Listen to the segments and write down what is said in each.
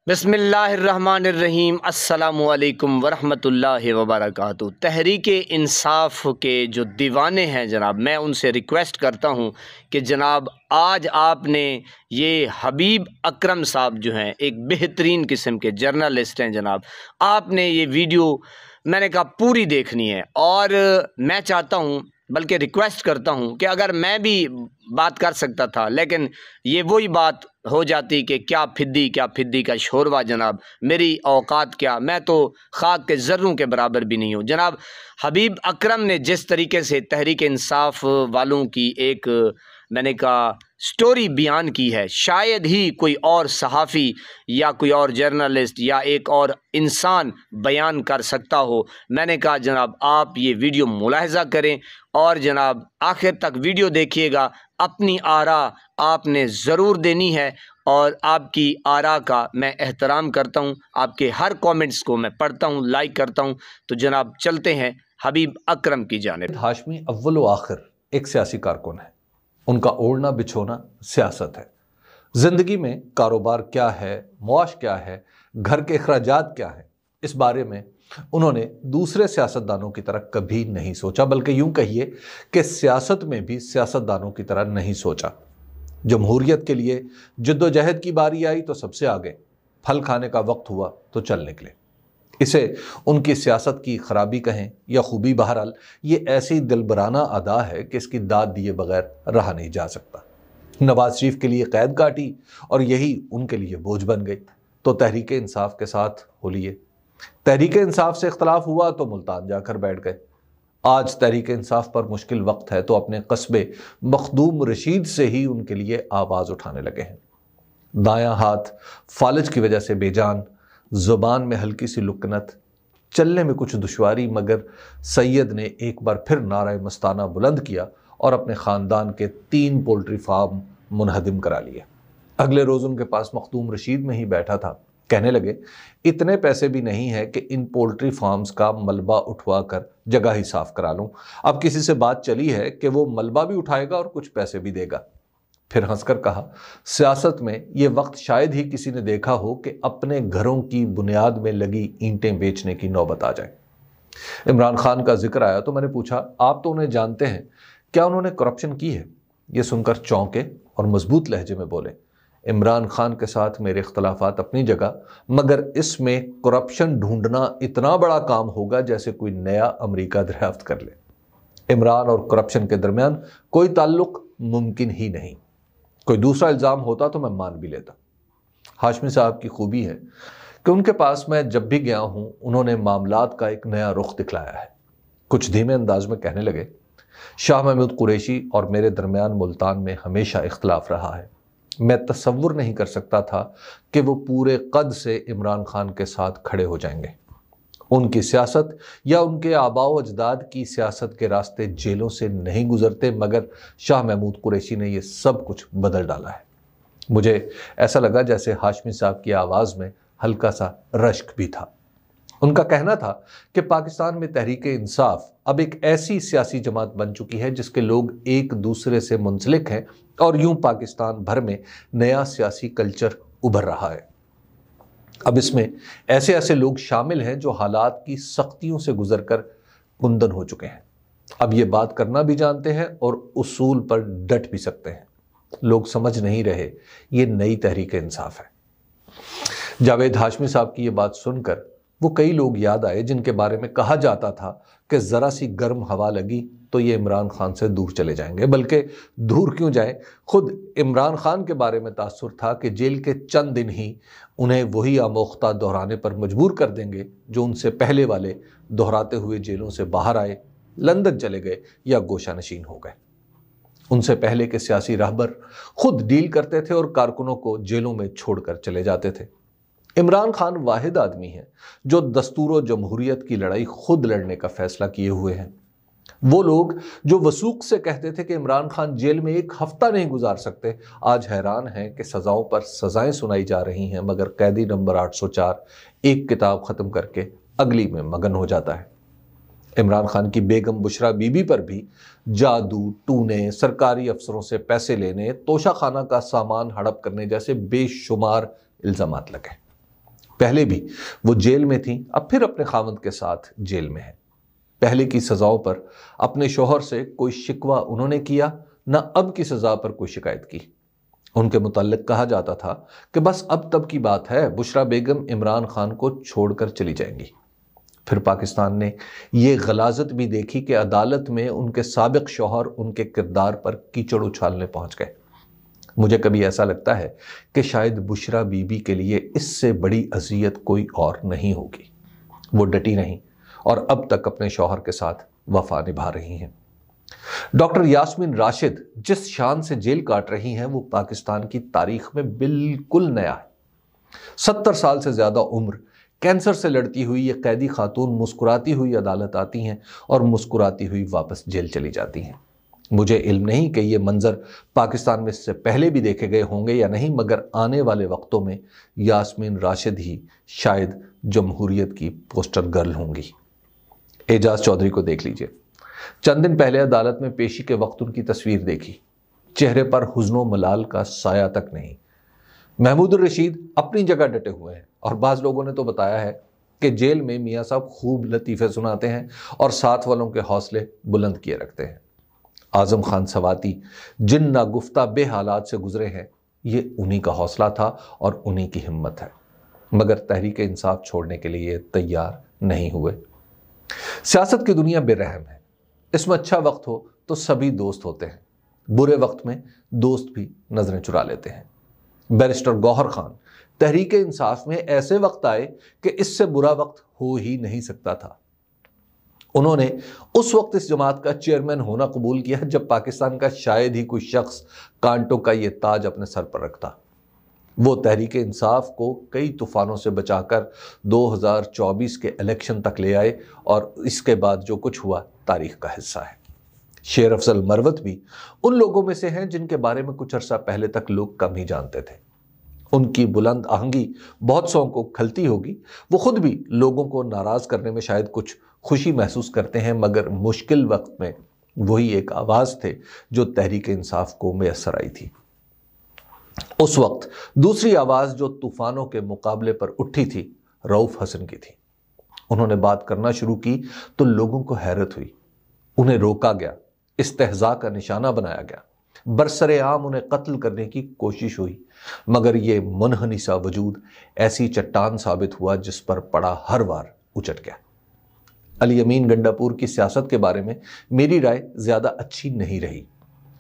بسم اللہ الرحمن الرحیم۔ السلام علیکم ورحمۃ اللہ وبرکاتہ۔ تحریک انصاف کے جو دیوانے ہیں جناب، میں ان سے ریکویسٹ کرتا ہوں کہ جناب آج آپ نے یہ حبیب اکرم صاحب جو ہیں، ایک بہترین قسم کے جرنلسٹ ہیں جناب، آپ نے یہ ویڈیو میں نے کہا پوری دیکھنی ہے، اور میں چاہتا ہوں بلکہ ریکویسٹ کرتا ہوں کہ اگر میں بھی بات کر سکتا تھا، لیکن یہ وہی بات ہو جاتی کہ کیا پھدی کا شوروا جناب، میری اوقات کیا، میں تو خاک کے ذروں کے برابر بھی نہیں ہوں جناب۔ حبیب اکرم نے جس طریقے سے تحریک انصاف والوں کی ایک میں نے کہا سٹوری بیان کی ہے، شاید ہی کوئی اور صحافی یا کوئی اور جرنلسٹ یا ایک اور انسان بیان کر سکتا ہو۔ میں نے کہا جناب آپ یہ ویڈیو ملاحظہ کریں اور جناب آخر تک ویڈیو دیکھیے گا، اپنی آراء آپ نے ضرور دینی ہے، اور آپ کی آراء کا میں احترام کرتا ہوں، آپ کے ہر کومنٹس کو میں پڑھتا ہوں، لائک کرتا ہوں۔ تو جناب چلتے ہیں حبیب اکرم کی جانب۔ ہاشمی اول و آخر ایک سیاسی کارکن ہے، ان کا اوڑھنا بچھونا سیاست ہے۔ زندگی میں کاروبار کیا ہے، معاش کیا ہے، گھر کے اخراجات کیا ہیں، اس بارے میں انہوں نے دوسرے سیاستدانوں کی طرح کبھی نہیں سوچا، بلکہ یوں کہیے کہ سیاست میں بھی سیاستدانوں کی طرح نہیں سوچا۔ جمہوریت کے لیے جد و جہد کی باری آئی تو سب سے آگے، پھل کھانے کا وقت ہوا تو چل نکلے۔ اسے ان کی سیاست کی خرابی کہیں یا خوبی، بہرحال یہ ایسی دلبرانہ ادا ہے کہ اس کی داد دیے بغیر رہا نہیں جا سکتا۔ نواز شریف کے لیے قید کاٹی اور یہی ان کے لیے بوجھ بن گئی، تو تحریک انصاف کے ساتھ ہو لیے۔ تحریک انصاف سے اختلاف ہوا تو ملتان جا کر بیٹھ گئے۔ آج تحریک انصاف پر مشکل وقت ہے تو اپنے قصبے مخدوم رشید سے ہی ان کے لیے آواز اٹھانے لگے ہیں۔ دایاں ہاتھ فالج کی وجہ سے بے جان، زبان میں ہلکی سی لکنت، چلنے میں کچھ دشواری، مگر سید نے ایک بار پھر نعرہ مستانہ بلند کیا اور اپنے خاندان کے 3 پولٹری فارم منہدم کرا لیے۔ اگلے روز ان کے پاس مخدوم رشید میں ہی بیٹھا تھا، کہنے لگے اتنے پیسے بھی نہیں ہے کہ ان پولٹری فارمز کا ملبہ اٹھوا کر جگہ ہی صاف کرا لوں۔ اب کسی سے بات چلی ہے کہ وہ ملبہ بھی اٹھائے گا اور کچھ پیسے بھی دے گا۔ پھر ہنس کر کہا، سیاست میں یہ وقت شاید ہی کسی نے دیکھا ہو کہ اپنے گھروں کی بنیاد میں لگی اینٹیں بیچنے کی نوبت آ جائے۔ عمران خان کا ذکر آیا تو میں نے پوچھا، آپ تو انہیں جانتے ہیں، کیا انہوں نے کرپشن کی ہے؟ یہ سن کر چونکے اور مضبوط لہجے میں بولے، عمران خان کے ساتھ میرے اختلافات اپنی جگہ، مگر اس میں کرپشن ڈھونڈنا اتنا بڑا کام ہوگا جیسے کوئی نیا امریکہ دریافت کر لے۔ عمران اور کرپشن کے درمیان کوئی تعلق ممکن ہی نہیں۔ کوئی دوسرا الزام ہوتا تو میں مان بھی لیتا۔ ہاشمی صاحب کی خوبی ہے کہ ان کے پاس میں جب بھی گیا ہوں انہوں نے معاملات کا ایک نیا رخ دکھلایا ہے۔ کچھ دھیمے انداز میں کہنے لگے، شاہ محمود قریشی اور میرے درمیان ملتان میں ہمیشہ اختلاف رہا ہے۔ میں تصور نہیں کر سکتا تھا کہ وہ پورے قد سے عمران خان کے ساتھ کھڑے ہو جائیں گے۔ ان کی سیاست یا ان کے آباء و اجداد کی سیاست کے راستے جیلوں سے نہیں گزرتے، مگر شاہ محمود قریشی نے یہ سب کچھ بدل ڈالا ہے۔ مجھے ایسا لگا جیسے ہاشمی صاحب کی آواز میں ہلکا سا رشک بھی تھا۔ ان کا کہنا تھا کہ پاکستان میں تحریک انصاف اب ایک ایسی سیاسی جماعت بن چکی ہے جس کے لوگ ایک دوسرے سے منسلک ہیں، اور یوں پاکستان بھر میں نیا سیاسی کلچر ابھر رہا ہے۔ اب اس میں ایسے لوگ شامل ہیں جو حالات کی سختیوں سے گزر کر کندن ہو چکے ہیں، اب یہ بات کرنا بھی جانتے ہیں اور اصول پر ڈٹ بھی سکتے ہیں۔ لوگ سمجھ نہیں رہے یہ نئی تحریک انصاف ہے۔ جاوید ہاشمی صاحب کی یہ بات سن کر وہ کئی لوگ یاد آئے جن کے بارے میں کہا جاتا تھا کہ ذرا سی گرم ہوا لگی تو یہ عمران خان سے دور چلے جائیں گے، بلکہ دور کیوں جائیں، خود عمران خان کے بارے میں تاثر تھا کہ جیل کے چند دن ہی انہیں وہی آموختہ دہرانے پر مجبور کر دیں گے جو ان سے پہلے والے دہراتے ہوئے جیلوں سے باہر آئے، لندن چلے گئے یا گوشہ نشین ہو گئے۔ ان سے پہلے کے سیاسی راہبر خود ڈیل کرتے تھے اور کارکنوں کو جیلوں میں چھوڑ کر چلے جاتے تھے۔ عمران خان واحد آدمی ہے جو دستور و جمہوریت کی لڑائی خود لڑنے کا فیصلہ کیے ہوئے ہیں۔ وہ لوگ جو وثوق سے کہتے تھے کہ عمران خان جیل میں ایک ہفتہ نہیں گزار سکتے، آج حیران ہیں کہ سزاؤں پر سزائیں سنائی جا رہی ہیں، مگر قیدی نمبر 804 ایک کتاب ختم کر کے اگلی میں مگن ہو جاتا ہے۔ عمران خان کی بیگم بشرا بی بی پر بھی جادو ٹونے، سرکاری افسروں سے پیسے لینے، توشہ خانہ کا سامان ہڑپ کرنے جیسے بے شمار الزامات لگے۔ پہلے بھی وہ جیل میں تھیں، اب پھر اپنے خاوند کے ساتھ جیل میں ہیں۔ پہلے کی سزاؤں پر اپنے شوہر سے کوئی شکوہ انہوں نے کیا، نہ اب کی سزا پر کوئی شکایت کی۔ ان کے متعلق کہا جاتا تھا کہ بس اب تب کی بات ہے، بشرا بیگم عمران خان کو چھوڑ کر چلی جائیں گی۔ پھر پاکستان نے یہ غلاظت بھی دیکھی کہ عدالت میں ان کے سابق شوہر ان کے کردار پر کیچڑ اچھالنے پہنچ گئے۔ مجھے کبھی ایسا لگتا ہے کہ شاید بشرا بی بی کے لیے اس سے بڑی اذیت کوئی اور نہیں ہوگی۔ وہ ڈٹی رہیں اور اب تک اپنے شوہر کے ساتھ وفا نبھا رہی ہیں۔ ڈاکٹر یاسمین راشد جس شان سے جیل کاٹ رہی ہیں وہ پاکستان کی تاریخ میں بالکل نیا ہے۔ 70 سال سے زیادہ عمر کینسر سے لڑتی ہوئی یہ قیدی خاتون مسکراتی ہوئی عدالت آتی ہیں اور مسکراتی ہوئی واپس جیل چلی جاتی ہیں۔ مجھے علم نہیں کہ یہ منظر پاکستان میں اس سے پہلے بھی دیکھے گئے ہوں گے یا نہیں، مگر آنے والے وقتوں میں یاسمین راشد ہی شاید جمہوریت کی پوسٹر گرل ہوں گی۔ اعجاز چودھری کو دیکھ لیجئے، چند دن پہلے عدالت میں پیشی کے وقت ان کی تصویر دیکھی، چہرے پر حزن و ملال کا سایہ تک نہیں۔ محمود الرشید اپنی جگہ ڈٹے ہوئے ہیں، اور بعض لوگوں نے تو بتایا ہے کہ جیل میں میاں صاحب خوب لطیفے سناتے ہیں اور ساتھ والوں کے حوصلے بلند کیے رکھتے ہیں۔ اعظم خان سواتی جن ناگفتہ بے حالات سے گزرے ہیں، یہ انہی کا حوصلہ تھا اور انہی کی ہمت ہے، مگر تحریک انصاف چھوڑنے کے لیے تیار نہیں ہوئے۔ سیاست کی دنیا بے رحم ہے، اس میں اچھا وقت ہو تو سبھی دوست ہوتے ہیں، برے وقت میں دوست بھی نظریں چرا لیتے ہیں۔ بیرسٹر گوہر خان تحریک انصاف میں ایسے وقت آئے کہ اس سے برا وقت ہو ہی نہیں سکتا تھا۔ انہوں نے اس وقت اس جماعت کا چیئرمین ہونا قبول کیا جب پاکستان کا شاید ہی کوئی شخص کانٹوں کا یہ تاج اپنے سر پر رکھتا۔ وہ تحریک انصاف کو کئی طوفانوں سے بچا کر 2024 کے الیکشن تک لے آئے، اور اس کے بعد جو کچھ ہوا تاریخ کا حصہ ہے۔ شیر افضل مروت بھی ان لوگوں میں سے ہیں جن کے بارے میں کچھ عرصہ پہلے تک لوگ کم ہی جانتے تھے۔ ان کی بلند آہنگی بہت سو کو کھلتی ہوگی، وہ خود بھی لوگوں کو ناراض کرنے میں شاید کچھ خوشی محسوس کرتے ہیں، مگر مشکل وقت میں وہی ایک آواز تھے جو تحریک انصاف کو میسر آئی تھی۔ اس وقت دوسری آواز جو طوفانوں کے مقابلے پر اٹھی تھی رؤوف حسن کی تھی۔ انہوں نے بات کرنا شروع کی تو لوگوں کو حیرت ہوئی، انہیں روکا گیا، استہزاء کا نشانہ بنایا گیا، برسر عام انہیں قتل کرنے کی کوشش ہوئی، مگر یہ منحنی سا وجود ایسی چٹان ثابت ہوا جس پر پڑا ہر وار اچٹ گیا۔ علی امین گنڈاپور کی سیاست کے بارے میں میری رائے زیادہ اچھی نہیں رہی،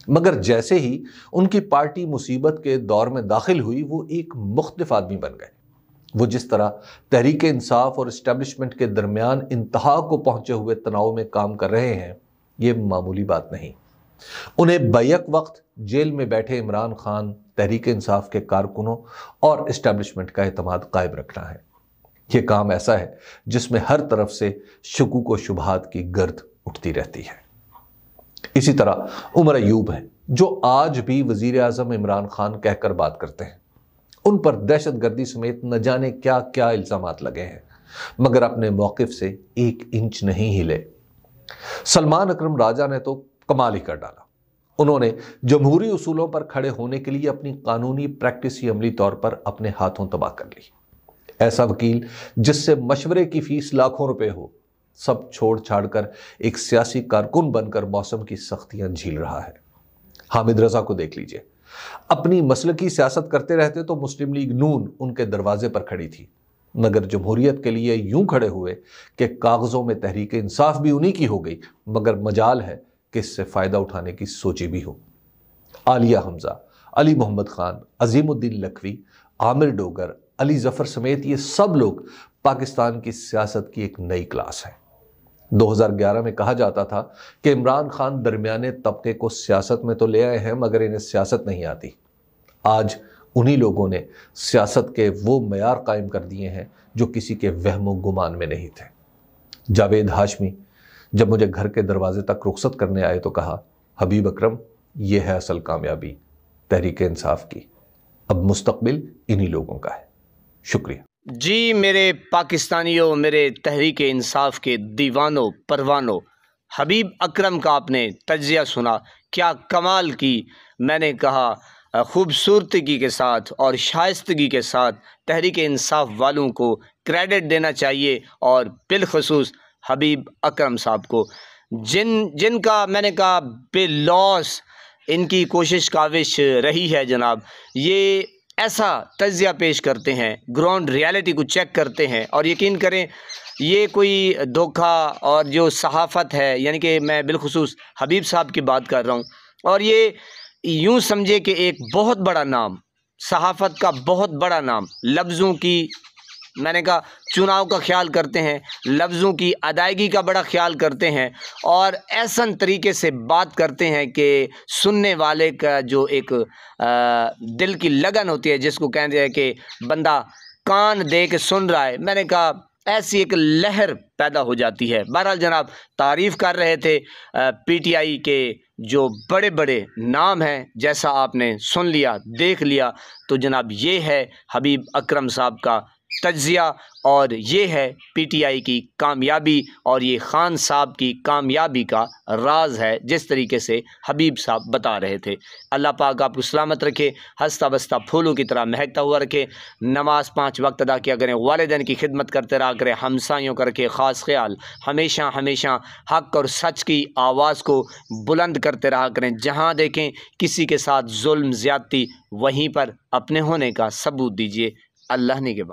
مگر جیسے ہی ان کی پارٹی مصیبت کے دور میں داخل ہوئی وہ ایک مختلف آدمی بن گئے۔ وہ جس طرح تحریک انصاف اور اسٹیبلشمنٹ کے درمیان انتہا کو پہنچے ہوئے تناؤ میں کام کر رہے ہیں، یہ معمولی بات نہیں۔ انہیں بیک وقت جیل میں بیٹھے عمران خان، تحریک انصاف کے کارکنوں اور اسٹیبلشمنٹ کا اعتماد قائم رکھنا ہے۔ یہ کام ایسا ہے جس میں ہر طرف سے شکوک و شبہات کی گرد اٹھتی رہتی ہے۔ اسی طرح عمر ایوب ہیں جو آج بھی وزیر اعظم عمران خان کہہ کر بات کرتے ہیں۔ ان پر دہشت گردی سمیت نہ جانے کیا کیا الزامات لگے ہیں، مگر اپنے موقف سے 1 انچ نہیں ہلے۔ سلمان اکرم راجہ نے تو کمال ہی کر ڈالا۔ انہوں نے جمہوری اصولوں پر کھڑے ہونے کے لیے اپنی قانونی پریکٹس ہی عملی طور پر اپنے ہاتھوں تباہ کر لی۔ ایسا وکیل جس سے مشورے کی فیس لاکھوں روپے ہو، سب چھوڑ چھاڑ کر ایک سیاسی کارکن بن کر موسم کی سختیاں جھیل رہا ہے۔ حامد رضا کو دیکھ لیجئے، اپنی مسلکی سیاست کرتے رہتے تو مسلم لیگ نون ان کے دروازے پر کھڑی تھی، مگر جمہوریت کے لیے یوں کھڑے ہوئے کہ کاغذوں میں تحریک انصاف بھی انہی کی ہو گئی، مگر مجال ہے کہ اس سے فائدہ اٹھانے کی سوچی بھی ہو۔ عالیہ حمزہ، علی محمد خان، عظیم الدین لکھوی، عامر ڈوگر، علی ظفر سمیت یہ سب لوگ پاکستان کی سیاست کی ایک نئی کلاس ہے۔ 2011 میں کہا جاتا تھا کہ عمران خان درمیانے طبقے کو سیاست میں تو لے آئے ہیں مگر انہیں سیاست نہیں آتی۔ آج انہی لوگوں نے سیاست کے وہ معیار قائم کر دیے ہیں جو کسی کے وہم و گمان میں نہیں تھے۔ جاوید ہاشمی جب مجھے گھر کے دروازے تک رخصت کرنے آئے تو کہا، حبیب اکرم یہ ہے اصل کامیابی تحریک انصاف کی، اب مستقبل انہی لوگوں کا ہے۔ شکریہ۔ جی میرے پاکستانیوں، میرے تحریک انصاف کے دیوانوں پروانوں، حبیب اکرم کا آپ نے تجزیہ سنا، کیا کمال کی میں نے کہا خوبصورتی کے ساتھ اور شائستگی کے ساتھ تحریک انصاف والوں کو کریڈٹ دینا چاہیے، اور بالخصوص حبیب اکرم صاحب کو، جن کا میں نے کہا بے لوث ان کی کوشش کاوش رہی ہے جناب۔ یہ ایسا تجزیہ پیش کرتے ہیں، گراؤنڈ ریالٹی کو چیک کرتے ہیں، اور یقین کریں یہ کوئی دھوکہ اور جو صحافت ہے، یعنی کہ میں بالخصوص حبیب صاحب کی بات کر رہا ہوں، اور یہ یوں سمجھے کہ ایک بہت بڑا نام، صحافت کا بہت بڑا نام، لفظوں کی میں نے کہا چناؤ کا خیال کرتے ہیں، لفظوں کی ادائیگی کا بڑا خیال کرتے ہیں، اور ایسن طریقے سے بات کرتے ہیں کہ سننے والے کا جو ایک دل کی لگن ہوتی ہے، جس کو کہتے ہیں کہ بندہ کان دے کے سن رہا ہے، میں نے کہا ایسی ایک لہر پیدا ہو جاتی ہے۔ بہرحال جناب، تعریف کر رہے تھے پی ٹی آئی کے جو بڑے بڑے نام ہیں، جیسا آپ نے سن لیا، دیکھ لیا، تو جناب یہ ہے حبیب اکرم صاحب کا تجزیہ، اور یہ ہے پی ٹی آئی کی کامیابی، اور یہ خان صاحب کی کامیابی کا راز ہے، جس طریقے سے حبیب صاحب بتا رہے تھے۔ اللہ پاک آپ کو سلامت رکھے، ہنستا بستا پھولوں کی طرح مہکتا ہوا رکھے، نماز 5 وقت ادا کیا کریں، والدین کی خدمت کرتے رہا کریں، ہمسایوں کا رکھے خاص خیال، ہمیشہ ہمیشہ حق اور سچ کی آواز کو بلند کرتے رہا کریں، جہاں دیکھیں کسی کے ساتھ ظلم زیادتی، وہیں پر اپنے ہونے کا ثبوت دیجیے۔ اللہ نے کے بعد